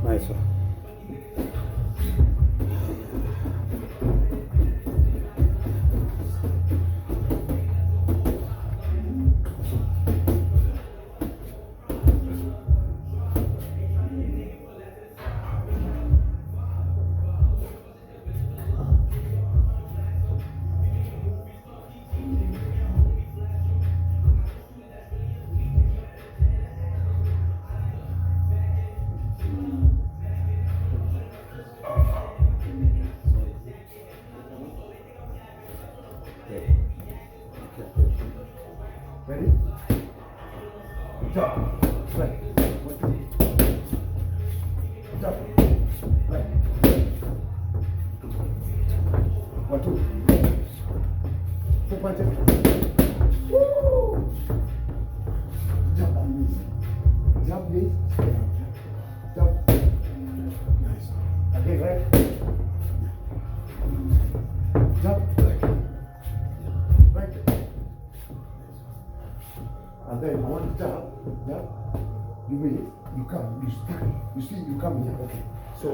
Nice one. Ready? Jump. Right. Jump. Right. 1, 2. 4 punches. Woo! Jump on knees. Jump knees. Stay down. Jump. Nice. Again, right? Jump. Right. And then I want to jump. Jump. You wait. You come. You stand. You see, you come here. Okay. So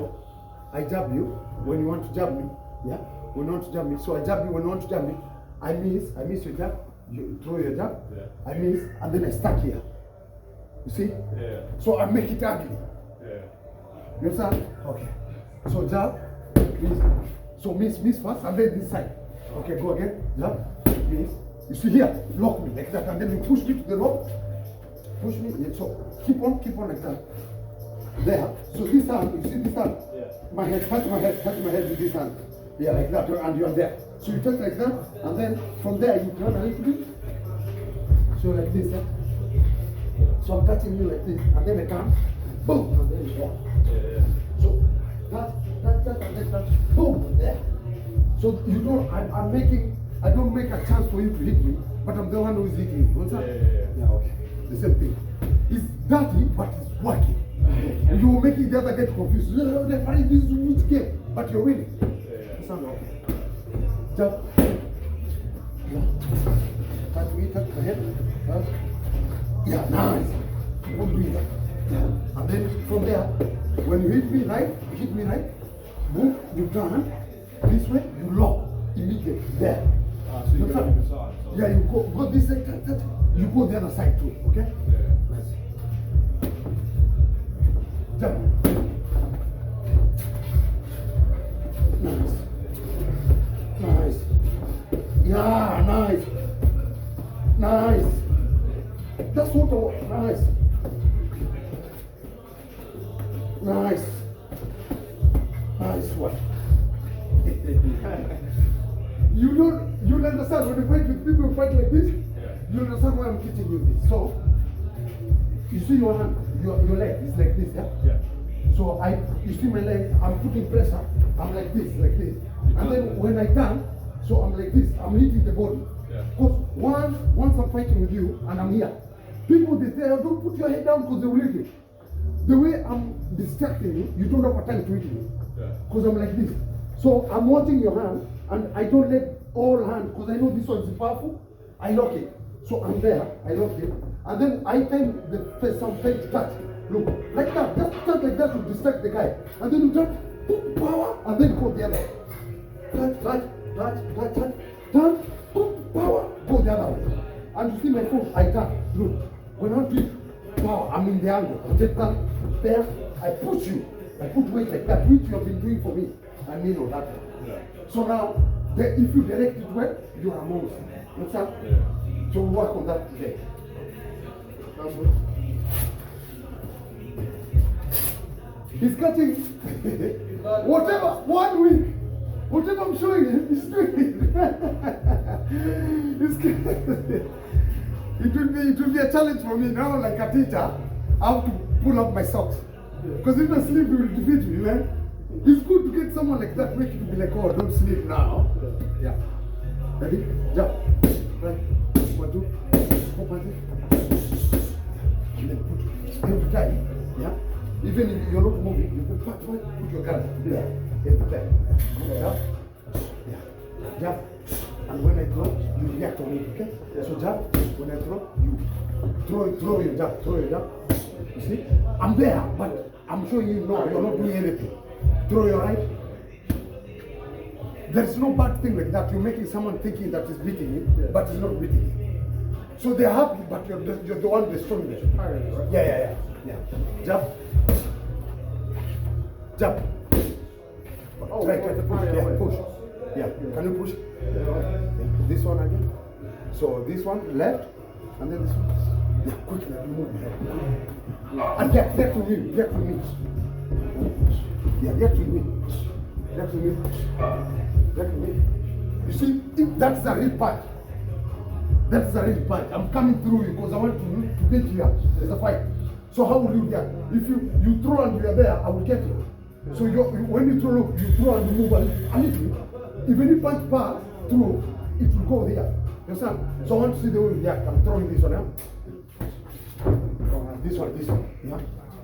I jab you when you want to jab me. Yeah. When you want to jab me. So I jab you when you want to jab me. I miss your jab. You throw your jab. Yeah. I miss, and then I stuck here. You see? Yeah. So I make it ugly. Yeah. You understand? Okay. So jab, miss. So miss first, and then this side. Okay, go again. Jab, miss. You see here, lock me like that, and then you push me to the rope. Push me. Yeah, so keep on like that. There. So this hand, you see this hand? Yeah. My head, touch my head with this hand. Yeah, like that, and you're there. So you touch like that, and then from there you turn a little bit. So like this, yeah? So I'm touching you like this, and then I come, boom, and then it's one. Yeah. So touch, and then touch, boom, there. So you don't, I don't make a chance for you to hit me, but I'm the one who is hitting you. What's that? Yeah, okay. The same thing. It's dirty, but it's working. You're making the other get confused. This is which game, but you're winning. Yeah. Sound okay. Jump. Touch me, touch my head. Yeah, nice. Don't breathe. Yeah. And then from there, when you hit me right, boom, you turn this way, you lock immediately there. So you go to the side. So. Yeah, you go this side, touch. You go the other side too, okay? Yeah. Nice. Jump. Nice. Nice. Yeah, nice. Nice. That's what I want. Nice. Nice. Nice one. You understand when you fight with people who fight like this? Yeah. You understand why I'm teaching you this. So, you see your hand, your leg is like this, yeah? Yeah. So you see my leg, I'm putting pressure, I'm like this. And then when I turn, so I'm like this, I'm hitting the body. Yeah. Because once I'm fighting with you and I'm here, people they say, oh, don't put your head down because they will hit you. The way I'm distracting you, you don't have a time to hit me. Yeah. Because I'm like this. So I'm watching your hand and I don't let all hand, because I know this one is powerful, I lock it. So I'm there, I lock it. And then I time the face, some fake touch. Look, like that, just touch like that to distract the guy. And then you turn, boom, power, and then go the other. Touch, turn, boom, power, go the other way. And you see my phone, I turn, look, when I do power, I'm in the angle. I take that, there, I push you. I put weight like that, which you have been doing for me. I mean on that one. Yeah. So now, if you direct it well, you are a monster. Understand? Yeah. So we'll work on that today. He's cutting whatever, 1 week, whatever I'm showing him, he's doing it. It will be a challenge for me now, like a teacher. I have to pull up my socks. Because if I sleep, he will defeat me, man. It's good to get someone like that, make you be like, oh, don't sleep now. Yeah. Ready? Jump. Right. 1, 2, 4 punches. And then put every time. Yeah. Even if you're not moving, you can put your gun there. Every time. Jump. Yeah. Jump. And when I throw, you react on it, okay? So jump. When I throw, you throw your jump. You see? I'm there, but I'm showing you, no, you're not doing anything. Throw your right. There's no bad thing like that. You're making someone thinking that he's beating you, but he's not beating you. So they're happy, but you're the one destroying them. Right? Yeah. Jump. Jump. Oh, Try to push. Yeah, push. Yeah. Can you push? Yeah. This one again. So this one left, and then this one. Yeah, quickly move your head. And get to me. Get to me. Yeah, get to me. Get to me. Get to me. You see, if that's the real part. That's the real part. I'm coming through you because I want to get you here. There's a fight. So how will you get? If you throw and you're there, I will get you. So when you throw and you move a little. Even if punch pass through, it will go there. You understand? So I want to see the way you react. I'm throwing this one now. This one. Yeah.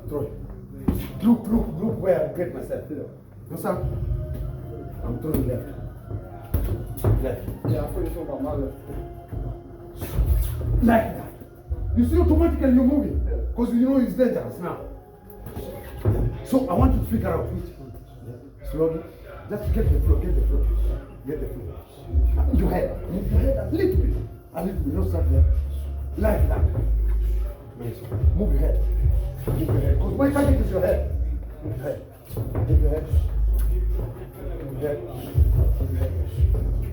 Throw it. Look where I get myself. You understand? I'm throwing left. Yeah, I thought you were talking about my left. Like that. You see automatically you're moving. Because you know it's dangerous now. So I want you to figure out which one. Slowly. Just get the flow. Your head. Move your head a little bit. Not start there. Like that. Move your head. Because my target is your head. Move your head.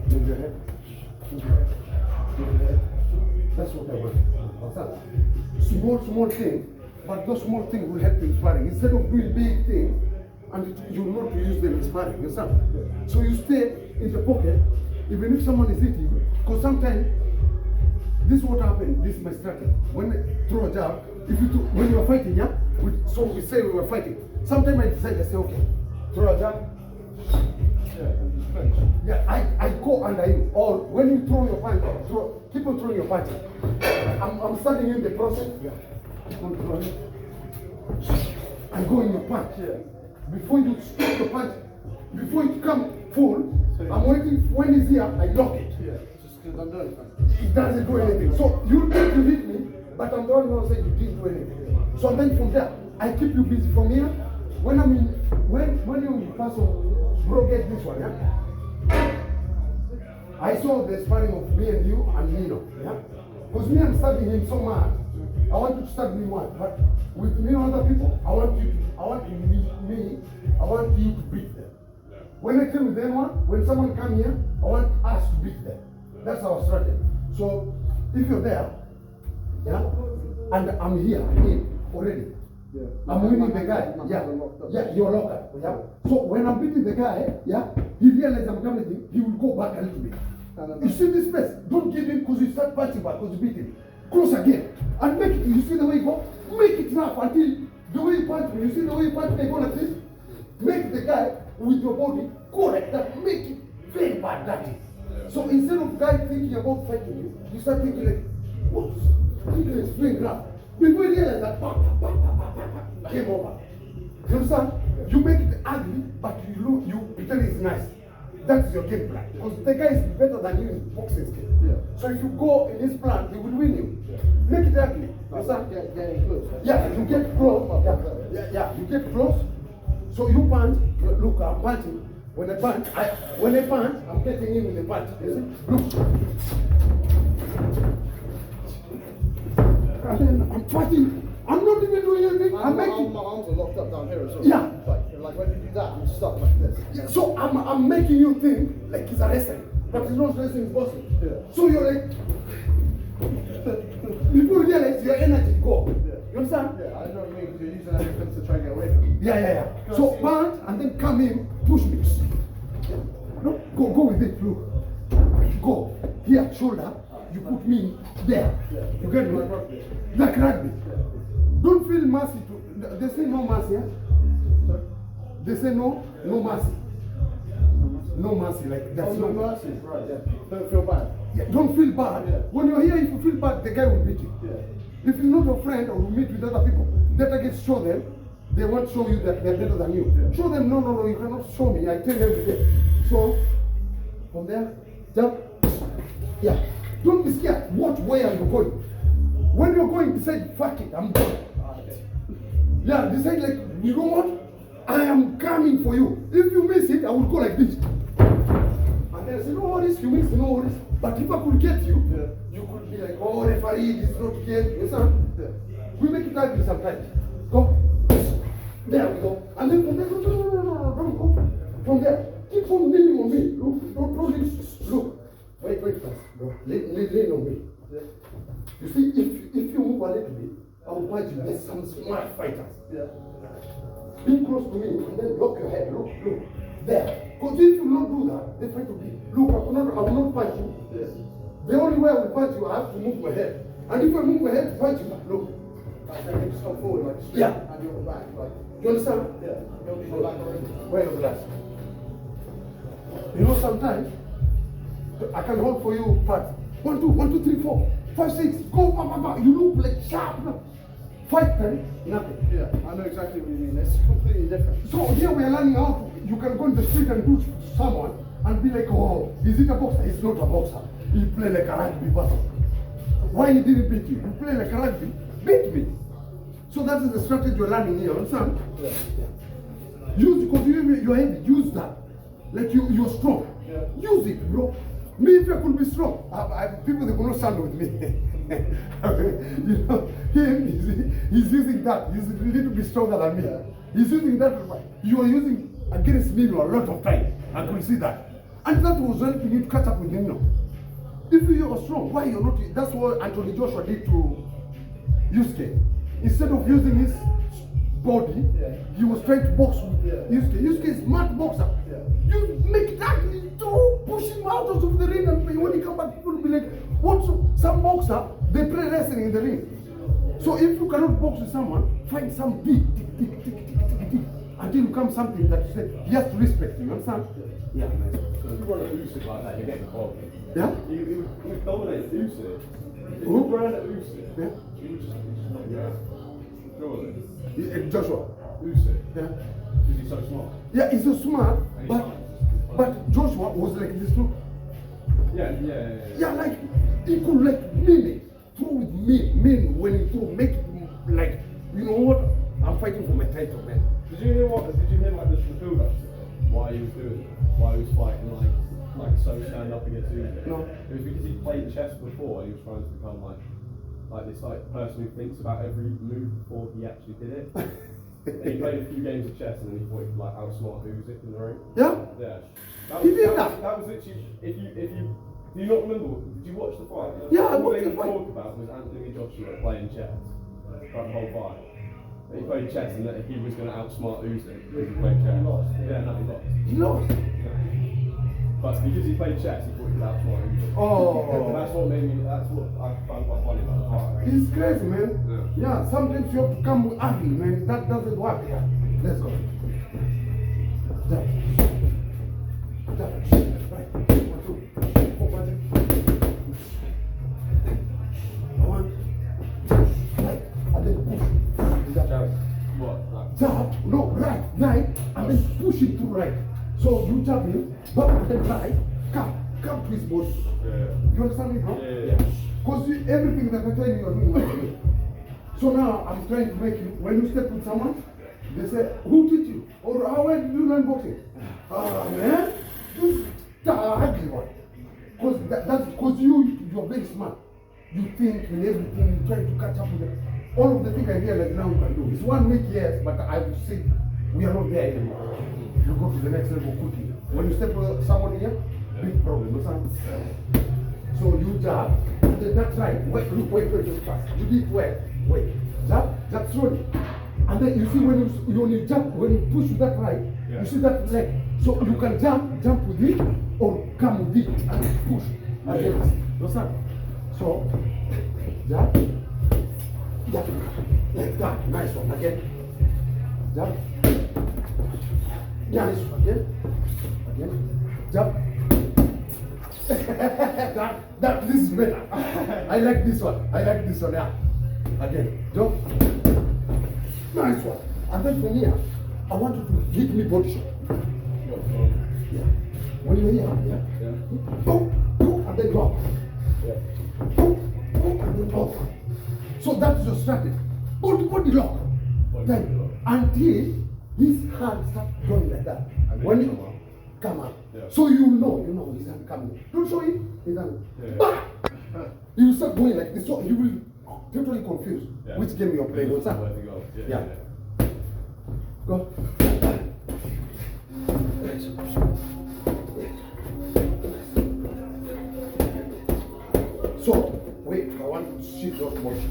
Move your head. That's what I want. Small thing, but those small things will help you in sparring. Instead of doing big things, and you will not use them in sparring, you understand? So you stay in the pocket, even if someone is hitting you, because sometimes, this is what happened, this is my strategy. When I throw a jab, when you are fighting, yeah? So we say we were fighting. Sometimes I decide, I say, okay, throw a jab. Yeah, I go under you. Or when you throw your punch, keep on throwing your punch. I'm starting in the process. Yeah. Keep on throwing. I go in your punch. Yeah. Before you stop the punch, before it come full, I'm waiting. When it's here, I lock it. Yeah. Just because I'm doing it. It doesn't do anything. So you think you hit me, but I'm the one who said you didn't do anything. So then from there, I keep you busy from here. When you pass on, bro, get this one, yeah? I saw the sparring of me and you and Nino, yeah? Because me, I'm studying him so much. I want you to study me one, but with me and other people, I want you to beat them. When I came with them one, when someone come here, I want us to beat them. That's our strategy. So if you're there, yeah, and I'm here, already. Yeah. I'm winning the guy. Yeah, you're locked up. Yeah. So when I'm beating the guy, yeah, he realizes I'm coming in, he will go back a little bit. You see this space? Don't give him because you start punching back because you beat him. Close again. And make it, you see the way you go? Make it rough until the way you punch me. You see the way you punch me, go like this? Make the guy with your body go like that. Make it very bad, dirty. So instead of guy thinking about fighting you, you start thinking like, what? Thinking it's playing rough. Before you realize that, game over. You understand? You make it ugly, but you pretend it's nice. That's your game plan. Because the guy is better than you in boxing skill. Yeah. So if you go in his plan, he will win you. Yeah. Make it ugly. You understand? Getting close. Yeah, you get close. Yeah, you get close. So you punch. Look, I'm punching. When I punch, I'm getting in with the punch. You see? Look. And then I'm punching. I'm not even doing anything. I'm making. My arms are locked up down here as well. Yeah. Like when you do that, I'm stuck like this. Yeah, so I'm making you think like it's a wrestling, but it's not wrestling, it's boxing. Yeah. So you're like, before you realize your energy go. Yeah. You understand? Yeah, I know what you mean. You're using everything to try and get away from it. Yeah. So punch and then come in, push me. No, go with it, look. Go. Here, shoulder. You put me there. Yeah. You get me? Like rugby. Like rugby. Yeah. Don't feel mercy. They say no mercy. Yeah? Sorry? They say no mercy. No mercy, like that's no mercy. Right, yeah. Don't feel bad. Yeah, don't feel bad. Yeah. When you're here, if you feel bad, the guy will beat you. Yeah. If you're not your friend or you meet with other people, that again show them. They won't show you that they're better than you. Yeah. Show them, no, you cannot show me. I tell you every day. So, from there, jump. Yeah. Don't be scared. What way are you going? When you're going, decide, fuck it, I'm going. Okay. Yeah, decide like, you know what? I am coming for you. If you miss it, I will go like this. And then I say, no worries, you miss, no worries. But if I could get you, you could be like, oh, referee, this is not game. You understand? We make it ugly sometimes. Go. There we go. And then from there, no, don't go. From there, keep on leaning on me. Look, don't lean. Look. Wait first. No, lean on me. You see, if you move a little bit, I will punch you. There's some smart fighters. Be close to me and then lock your head. Look. There. Because if you don't do that, they fight to me. Look, I will not punch you. The only way I will punch you, I have to move my head. And if I move my head to punch you, look. Like, I can just come forward, like, straight, Yeah. and you're back, like, You understand? yeah. You don't need to back or anything. Wear your glass. You know, sometimes I can hold for you part 1, 2, 1, 2, 3, 4, 5, 6. Go, you look like sharp. 5 times, nothing. Yeah, I know exactly what you mean. It's completely different. So here we are learning how you can go in the street and do someone and be like, oh, is it a boxer? He's not a boxer. He play like a rugby person. Why he didn't beat you? You play like a rugby, beat me. So that is the strategy you're learning here, understand? Yeah. Use, because you're heavy, use that. Like you're strong. Yeah. Use it, bro. Me, if I could be strong, people they could not stand with me. You know, he's using that. He's a little bit stronger than me. Yeah. He's using that. You are using against Nino a lot of time. I could see that. And that was helping you to catch up with Nino. If you are strong, why you're not? That's what Anthony Joshua did to Yusuke. Instead of using his body, he was trying to box with Yusuke. Yusuke is smart boxer. You make it ugly, to push him out of the ring, and when he come back, people will be like, what? Some boxer, they play wrestling in the ring. So if you cannot box with someone, find some beat, tick, until you come something that you say, he has to respect you, you understand? Yeah, man. If you run at Usyk like that, you're getting caught. Yeah? You dominate Usyk. If Who? you ran at Usyk, Yeah? you would just knock you out. Surely. Joshua. Usyk. Yeah? Because he's so smart. Yeah, he's so smart, but Joshua was like this too. Yeah. Yeah, like he could like mean it. Throw with mean when he throw, make it like, you know what? I'm fighting for my title, man. Did you hear like the build up to it? Why he was doing it? Why he was fighting like so stand up against Usyk? No. It was because he played chess before and he was trying to become like this person who thinks about every move before he actually did it. He played a few games of chess and then he thought he could like outsmart Usyk in the ring. Yeah? Yeah. He did that? That was literally, if you do you not remember, did you watch the fight? Yeah, I All watched they the would fight. talk about was Anthony Joshua playing chess throughout the whole fight. He played chess and that he was going to outsmart Usyk because he played chess. He lost. Yeah, no, he lost. He lost. But because he played chess, he thought he could outsmart Usyk. Oh. That's what I found quite funny about the fight. He's crazy, man. Yeah, sometimes you have to come with ugly, man. That doesn't work. Yeah. Let's go. Jump. Right. 1, 2, 4, 5, 1, 2, right. And then push. Jump. What? Like, Jump. No, right. And then push it to right. So you jump in, but and then right. Come to his body. yeah. You understand me, bro? Yeah. Because everything that I tell you, you're doing right. So now I'm trying to make you, when you step with someone, they say, who teach you? Or where did you learn boxing? Man, this is the ugly one. Because that's because you're very smart. You think in everything, you try to catch up with it. All of the things I realize now you can do. It's 1 week, yes, but I would say we are not there anymore. You go to the next level quickly. When you step with someone here, big problem. You understand? So you jab, and then that's right. Wait, just fast. You did well. Wait, jab slowly. And then you see when you jump, when you push with that right, you see that leg. So you can jump with it, or come with it and push against. You understand? So, jab, like that. Nice one. Again, jab. Nice one. Again, jab. This is better. I like this one. Yeah. Again, jump. Nice one. And then from here, I want you to hit me body shot. Yeah. When you're here, yeah. Boom, and then drop. Yeah. Boom, and then drop. So that's your strategy. Body lock. Then until his hand starts going like that. And then When come you up. come up, Yeah. so you know his hand coming. Don't show him his hand. Yeah. Bah! He will start going like this, so you will totally confused Yeah. which game you're playing. What's Where up? to go. Yeah. Go. So, wait, I want to see those boats.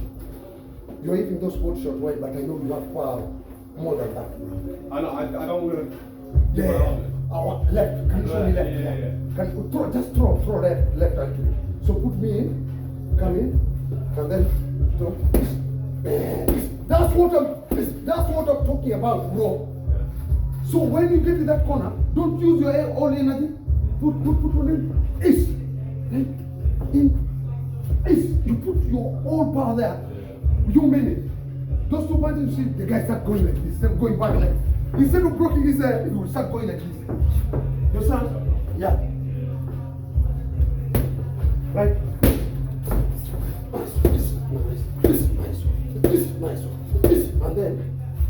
You're eating those boats short way, but I know you have far more than that. I know, I don't want to. Yeah. I want left. Can you show me left? Yeah. Can you throw, just throw left actually. So put me in, come in, and then throw. That's what I'm talking about, bro. So when you get to that corner, don't use your all energy. Put on in. Is. You put your all power there. You mean it. Those 2 punches, you see, the guy start going like this, instead going back like. Instead of breaking his head, he will start going like this. You understand? Yeah. Right. This nice one. This, and then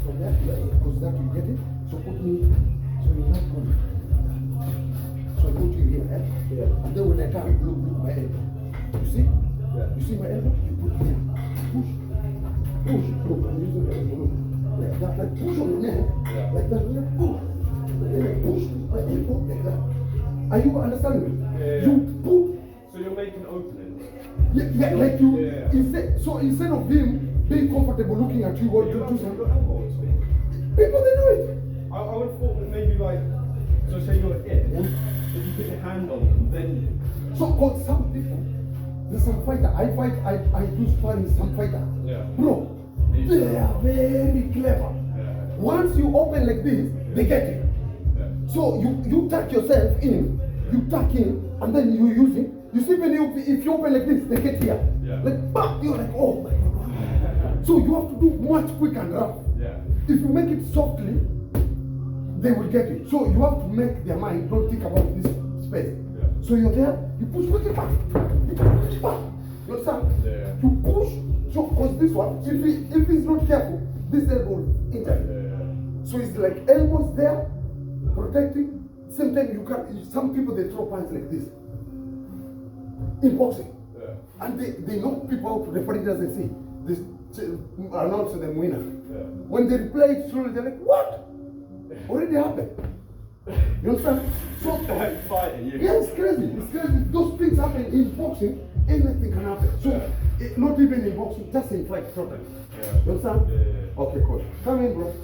from there, because that you get it. So put me, so you're not going. So I put you here, eh? Yeah. And then when I turn, look my elbow. You see? Yeah. You see my elbow? You put here. Push. Look, I'm using the elbow. Look. Like that, like push on your neck. Yeah. Like that, like push. And then I push my elbow like that. Are you understanding me? Yeah. You put. So you're making openings. Yeah, like you. Yeah. Instead of him being comfortable looking at you or You to got do your something, elbows. people they do it. I would have thought that maybe like, so say you're in, Yeah. if you put your hand on them, then So, cause some people, there's some fighter. I do sparring some fighter. Yeah. Bro, they are very clever. Yeah. Once you open like this, they get it. Yeah. So you tuck yourself in, you tuck in, and then you use it. You see when if you open like this, they get here. Yeah. Like bam, you're like, oh my god. So you have to do much quick and rough. Yeah. If you make it softly, they will get it. So you have to make their mind don't think about this space. Yeah. So you're there, you push quickly back. You push quickly back. You understand? Yeah. You push. So cause this one, if he's not careful, this elbow is injured. Yeah. So it's like elbows there, protecting. Same time you can. Some people they throw punches like this. In boxing, Yeah. and they knock people out. The referee doesn't see. They announce them winner. Yeah. When they replay it slowly, they're like, what? Already happened. You understand? So, Like fighting you. yeah, it's crazy. It's crazy. Those things happen in boxing. Anything can happen. So, not even in boxing, just in fight, totally. Yeah. You understand? Yeah. Okay, cool. Come in, bro.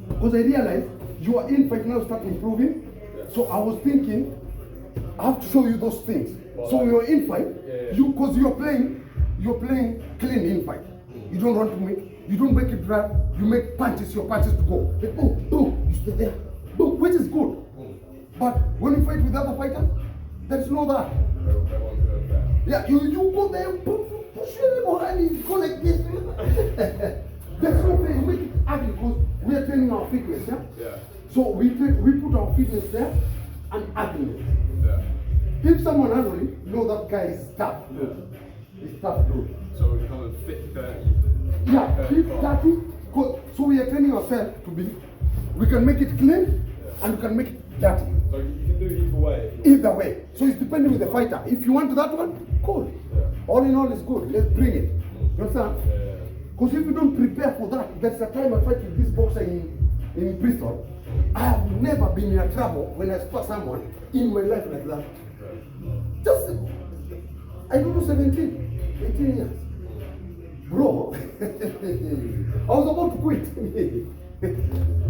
Because I realized your infight now start improving. So I was thinking, I have to show you those things. So your infight, because you're playing clean infight. You don't run to me, you don't make it dry, you make punches, your punches to go. Like, boom, boom, you stay there. Boom, which is good. But when you fight with other fighters, there is no that. Yeah, you go there, push your elbow and you go like this. There's no way you make it ugly because we are training our fitness, yeah? Yeah. So we put our fitness there and ugliness. Yeah. If someone ugly, know that guy is tough. He's tough dude. So we become a fit, dirty. Yeah, keep dirty. So we are training ourselves to be, we can make it clean and we can make it dirty. So you can do either way. Either way. So it's depending with the fighter. If you want that one, cool. Yeah. All in all, it's good. Let's bring it. You understand? Yeah. Because if you don't prepare for that, there's a time I fight with this boxer in Bristol. I have never been in trouble when I spot someone in my life like that. Just, I don't know, 17, 18 years. Bro, I was about to quit.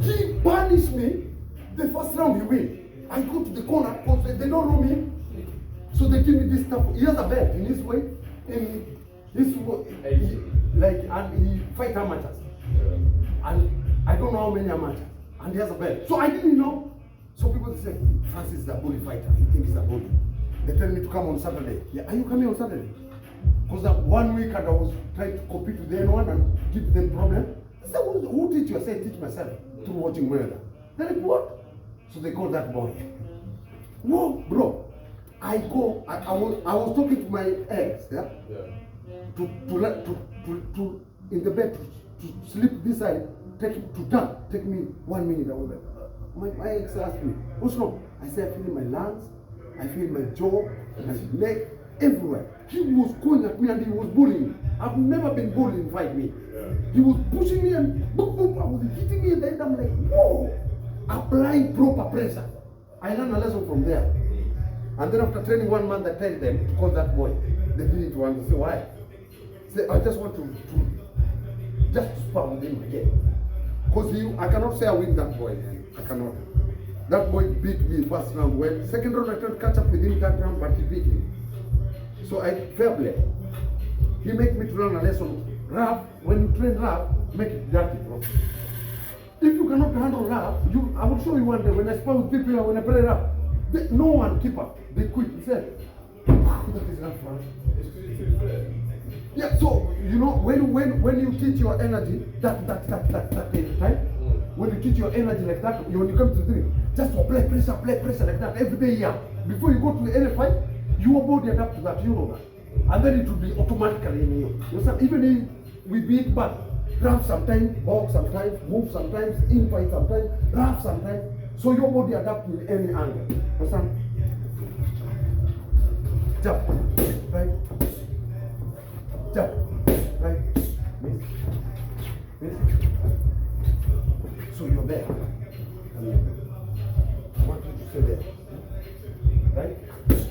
He punished me. The first round he win. I go to the corner because they don't know me. So they give me this stuff. He has a belt in his way. In this way, and he fight amateurs. And I don't know how many amateurs. And he has a belt. So I didn't know. So people say, Francis is a bully fighter. He thinks he's a bully. They tell me to come on Saturday. Yeah, are you coming on Saturday? Because 1 week and I was trying to compete with anyone and give them problem. I said, who teach you? I said, teach myself through watching Mayweather. They're like, what? So they call that boy. No, bro. I was talking to my ex, yeah? Yeah. in the bed to sleep this side, take me 1 minute. I was like, my ex asked me, what's wrong? I said, I feel my lungs, I feel my jaw, my neck, everywhere. He was going at me and he was bullying me. I've never been bullied in 5 minutes. He was pushing me and boop, boop, I was hitting me and then I'm like, whoa, applying proper pressure. I learned a lesson from there. And then after training 1 month, I tell them to call that boy. They didn't want to say why. Say, I just want to just spar with him again. Because I cannot say I win that boy. I cannot. That boy beat me first round. Well, second round I tried to catch up with him that round, but he beat me. So I fair play. He made me to learn a lesson. Rap, when you train rap, make it dirty, bro. If you cannot handle rap, I will show you one day when I spar with people when I play rap. No one keep up. They quit. He said, that is not fun. It's because it's too fair. Yeah, so you know when you teach your energy that time, when you teach your energy like that, when you come to the drink, just apply pressure like that every day, yeah. Before you go to any fight, your body adapt to that, you know that. And then it will be automatically in you. You understand? Even if we beat back, rap sometimes, box sometimes, move sometimes, in fight sometimes, rap sometimes. So your body adapt to any angle. Understand? Jump, right? Jump, right? Miss. So you're there. I want you to stay there. Right? Yes.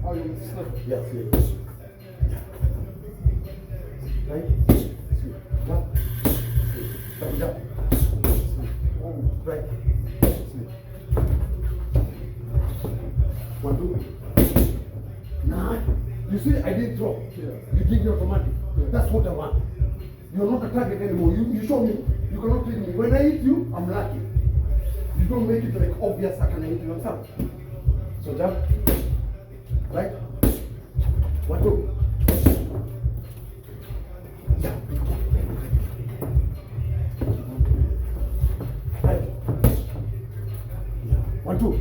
Oh, you want to slip? Yes, yes. Right? Sleep. Jump. Sleep. Jump. Sleep. Oh, right. Sleep. 1, 2. Nah. You see, I didn't throw. Yeah. You did the automatic. That's what I want. You're not a target anymore. You show me. You cannot hit me. When I hit you, I'm lucky. You don't make it like obvious I can hit you. Understand? So jump. Right? 1, 2. Jump. Right. 1, 2.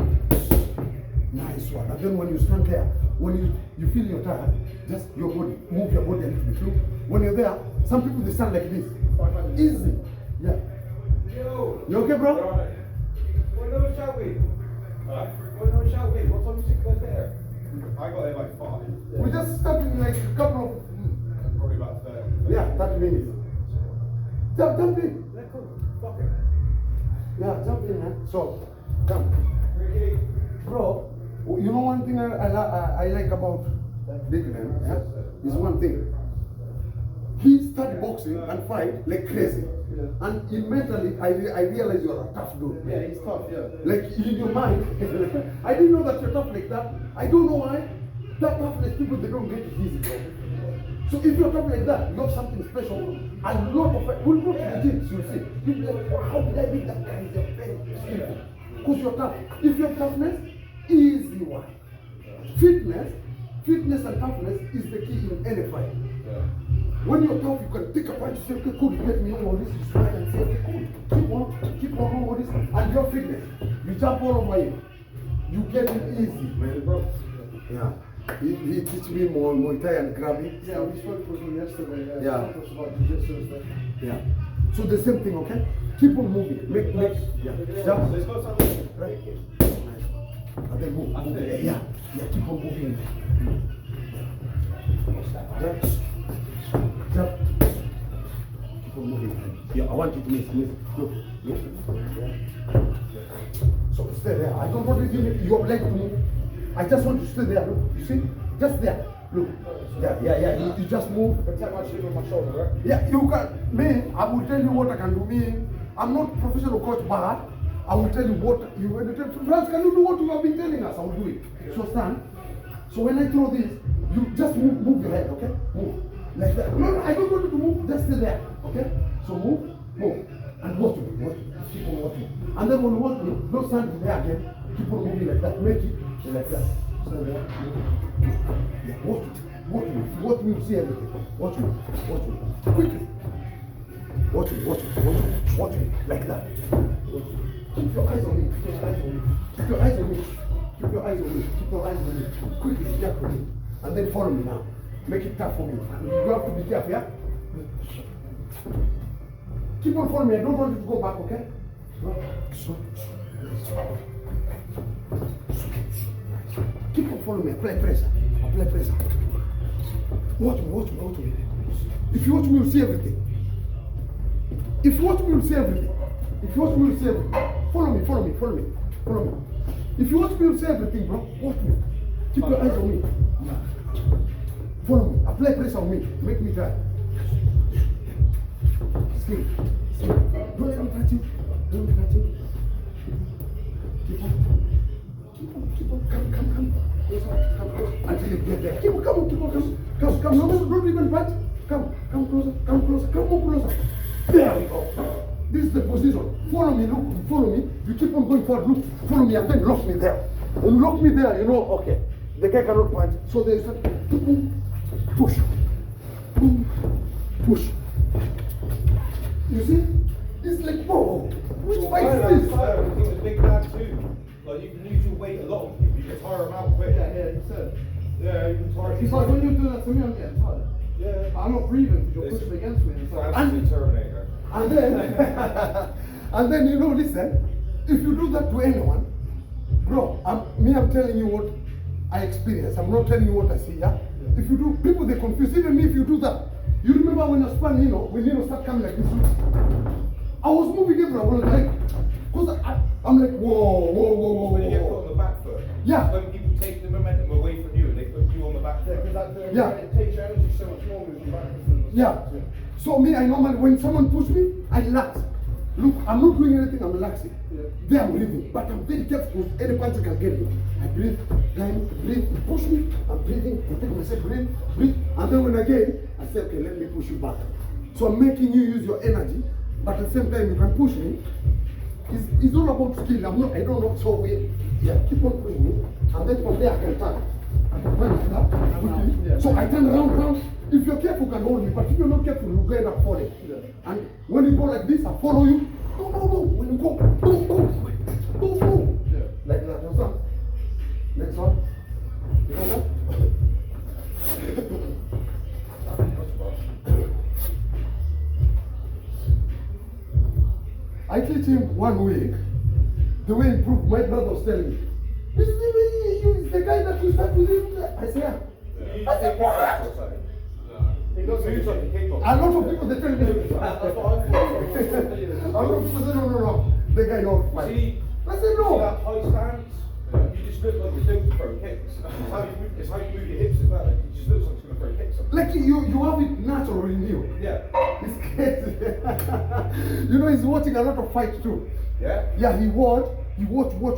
Nice one. And then when you stand there, when you feel you're tired, just your body, move your body a little bit. Look. When you're there, some people they stand like this. Easy. Yeah. Yo! You okay, bro? What number shall we? What number shall we? What time did you get there? I got there by 5. We just started like a couple of Probably about 30. yeah, 30 minutes. Jump in. Yeah, cool. Fuck it. Yeah, jump in, man. So, come. Ricky. Bro, you know one thing I like about Big Man, yeah? Is one thing. He started boxing and fight like crazy. Yeah. And mentally, I realize you're a tough dude. Yeah, he's tough, yeah. Like in your mind, I didn't know that you're tough like that. I don't know why. That toughness, people, they don't get it easy, bro. So if you're tough like that, you have something special. A lot of it, we'll go to the gym, you'll see. You'll be like, wow, how did I beat that guy? He's a very skillful. Because you're tough. If you have toughness, easy one. Fitness and toughness is the key in any fight. Yeah. When you're tough, you can take a punch, say, okay, cool, get me over this, you try and say, okay, cool, keep on over this, and your fitness, you jump all over you. You get it easy, man, bro. Yeah. He teach me Muay Thai and grabbing. Yeah, we spoke with him yesterday. Yeah. Talked to us about jiu-jitsu and stuff. Yeah. So the same thing, okay? Keep on moving. Make, yeah. Jump. Let's go something. Right. Nice. And then move. Yeah. Keep on moving. Jump. Keep on moving. Yeah, I want you to miss. Look. Yeah. So stay there. I don't want you leg to move. I just want you to stay there. Look. You see? Just there. Look. Yeah. You just move. But tap my shit on my shoulder, right? Yeah, you can. Me, I will tell you what I can do. Me, I'm not professional coach, but I will tell you what you when you tell friends, can you do what you have been telling us? I will do it. So stand. So when I throw this, you just move your head, okay? Move. Like that. No, I don't want you to move, just stay there. Okay? So move. And watch me. Keep on watching. And then when you watch me, don't stand there again. Keep on moving like that. Make it like that. Stand there. Yeah, watch me, you see everything. Watch me. Quickly. Watch me. Like that. Keep your eyes on me. Keep your eyes on me. Quickly, step with me. And then follow me now. make it tough for me. You have to be careful, yeah? Keep on following me. I don't want you to go back, okay? Keep on following me. Apply pressure. Apply pressure. Watch me, watch me, watch me. If you watch me, you'll see everything. If you watch me, you'll see everything. If you watch me, you'll see everything. Follow me, follow me, follow me, follow me. If you watch me, you'll see everything, bro. Watch me. Keep your eyes on me. Follow me. Apply pressure on me. Make me dry. Sleep. Sleep. Don't let me touch you. Don't let me touch you. Keep on. Keep on. Keep on. Come. Closer. Come closer. Until you get there. Keep on. Come. No, don't even touch. Come closer. Come more closer. There we go. This is the position. Follow me, look, follow me. You keep on going forward, look, follow me, and then lock me there. When you lock me there, you know, okay, the guy cannot punch. So they start, boom, push, boom, push. You see? It's like, whoa, which fight is this? He's a big man too. Like, you can use your weight a lot on people. You can tire him out quick. Yeah, you said. Yeah, you can tire He's like, when you do that to me, I'm getting tired. Yeah. I'm not breathing because you're pushing against me. It's like, Absolute Terminator. And then, you know, listen, if you do that to anyone, bro, I'm telling you what I experience. I'm not telling you what I see, yeah? If you do, people, they confuse. Even me, if you do that. You remember when I spun Nino, when Nino started coming like this? I was moving everywhere. I was like, because I'm like, whoa. When you get put on the back foot. Yeah. When people take the momentum away from you and they put you on the back yeah, foot. because that Yeah. it takes your energy so much more moving backwards than the Yeah. So me, I normally, when someone push me, I relax. Look, I'm not doing anything, I'm relaxing. Yeah. There I'm breathing, but I'm very careful because any punch can get me. I breathe, then breathe, push me, I'm breathing, protect myself, breathe, and then when again, I say, okay, let me push you back. So I'm making you use your energy, but at the same time, you can push me. It's not about skill, I don't know, so keep on pushing me, and then from there I can turn. I can turn like that, quickly. So I turn around. If you're careful, you can hold me, but if you're not careful, you go end up falling. Yeah. And when you go like this, I follow you. Boom. When you go, boom. Yeah. Like that. Next one. Next one. You know that? I teach him 1 week. The way he improved, my brother was telling me, "It's the guy that you start with him." I say, yeah. You I said, take what? kickbox or something. He looks Moves like a kickbox. A lot of people they tell me. That's what I thought. A lot of people say no. The guy knows fight. See, I said see no. that high stance? You just look like you're built to throw kicks. It's how you move your hips as well. It just looks like you're going to throw kicks. Like you have it natural in you. Yeah. It's crazy. You know, he's watching a lot of fights too. Yeah? Yeah, he watched a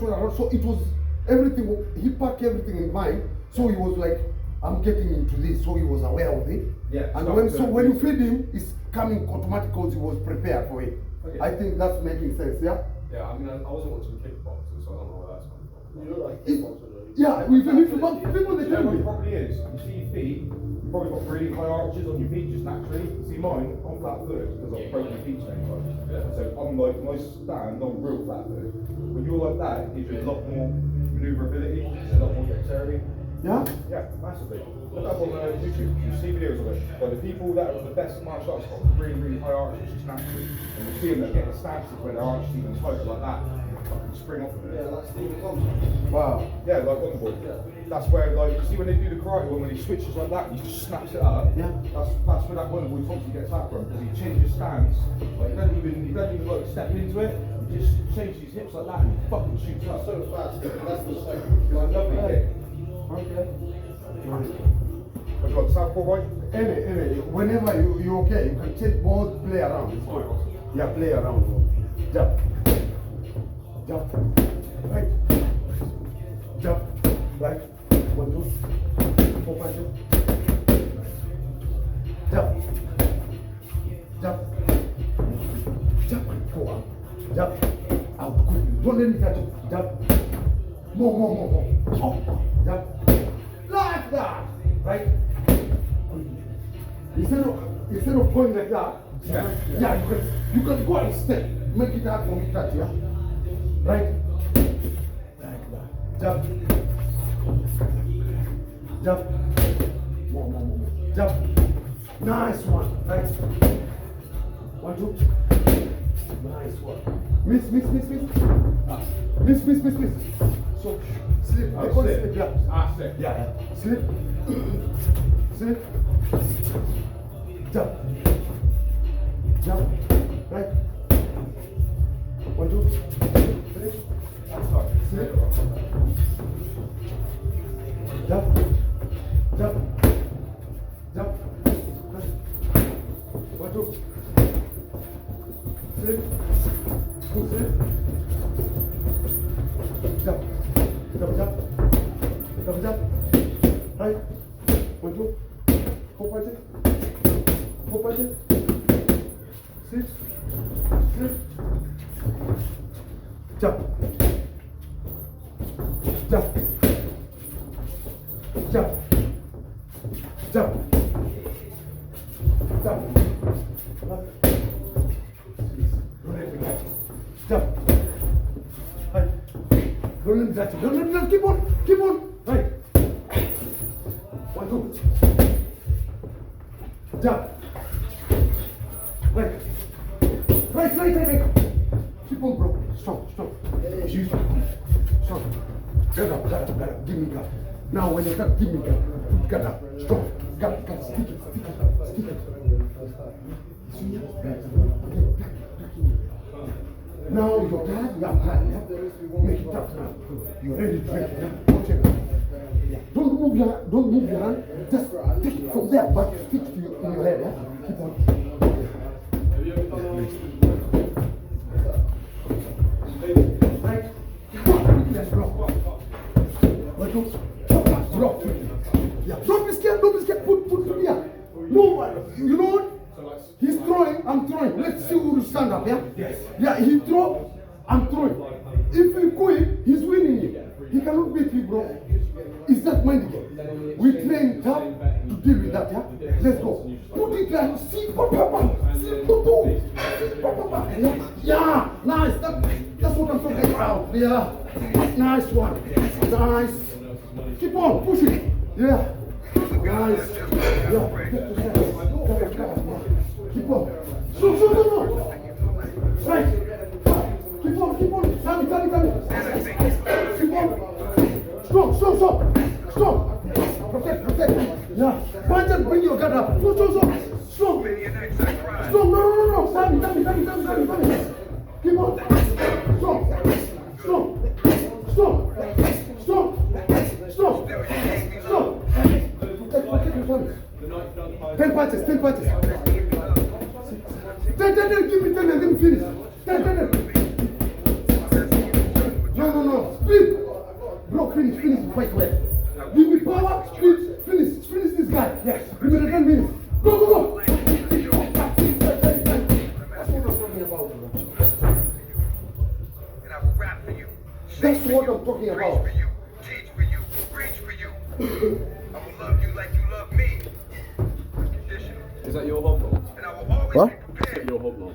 lot. So it was everything. He packed everything in mind. So he was like, I'm getting into this. So he was aware of it. Yeah. And when you feed him, it's coming automatic because he was prepared for it. Okay. I think that's making sense. Yeah. Yeah, I mean, I wasn't watching kickboxing, so I don't know where that's coming from. You look like a It- kickboxer, though. Yeah, even if people they You know tell what me. it probably is? You see your feet, you've probably got really high arches on your feet just naturally. See mine, I'm flat footed because I've broken my feet so many times. So I'm like, when I stand, I'm real flat footed. When you're like that, it gives you a lot more maneuverability, a lot more dexterity. Yeah. Yeah, massively. Look up on YouTube, you see videos of it. But the people that are the best at martial arts got really high arches just naturally. And you see them that get stances where their arches even tighter like that. Fucking spring off of it. Yeah, like Stephen Thompson. Wow. Yeah, like Wonderboy. That's where, like, you see when they do the karate one, when he switches like that, he just snaps it up. Yeah. That's where that Wonderboy Thompson gets that from, because he changes stance. Like, he doesn't even like step into it. He just changes his hips like that and he fucking shoots up. So fast. That's the second. It's like a lovely kick. Okay. I've got southpaw right. Anyway, whenever you okay, you can take both, play around. It's good. Yeah, play around. Jump. Right. Jump. Right. 1, 2. 4, 5, 6. Jump. Go up. Jump. Out. Good. Don't let me touch you. Jump. More. Up. Jump. Like that. Right. Instead of going like that, yeah, you can go and step. Make it hard for me to touch, yeah? Right? Like that. Jump. More. Jump. Nice one. Nice. 1, 2. Nice one. Miss. Miss. So, slip. They call it slip, yeah. Slip. Yeah. Slip. Jump. Right. 1, 2. Finish. Slip. Jump. Right. 1, 2. Slip. Slip. Jump. Right. 1, 2. 4 punches. Slip. Jump. Right. Don't let me touch you. Keep on. Right. 1, 2. Jump. Right. Keep on, bro. Strong. Strong. Get up. Give me gun. Now when you got, give me gun. Get up. Strong. Got. Stick it. Now you're tired, you have hand. Make it tough now. You're ready to drink. Watch it. Don't move your hand. Just take it from there, but stick to in your head. Yeah? Keep on. Right. Let's block. Block. Yeah. Don't be scared. Put here. No, you know what? He's throwing, I'm throwing. Let's see who will stand up, yeah? Yes. Yeah, he throw, I'm throwing. If we quit, he's winning you. He cannot beat you, bro. It's that mind game. We train tough to deal with that, yeah? Let's go. Put it like, see, yeah, nice. That's what I'm talking about. Yeah. Nice one. Nice. Keep on, push it. Yeah. Nice. Yeah. Keep on. Shoot. Right. Keep on. Tommy. Keep on. Strong. Protect. Yeah. Punch and bring your guard up. Strong. No. Tommy. Keep on. Strong. Protect your Tommy. 10 punches. 10. Give me 10 and then finish. 10. No. Split. Bro, finish quite well. Give me power, split, finish this guy. Yes. Give me the 10 minutes. Go. That's what I'm talking about. And I will rap for you. That's what I'm talking about. Preach for you, teach for you, preach for you. I will love you like you love me. Unconditional. Is that your hobnob? And I will always What? be prepared. Your hobnob.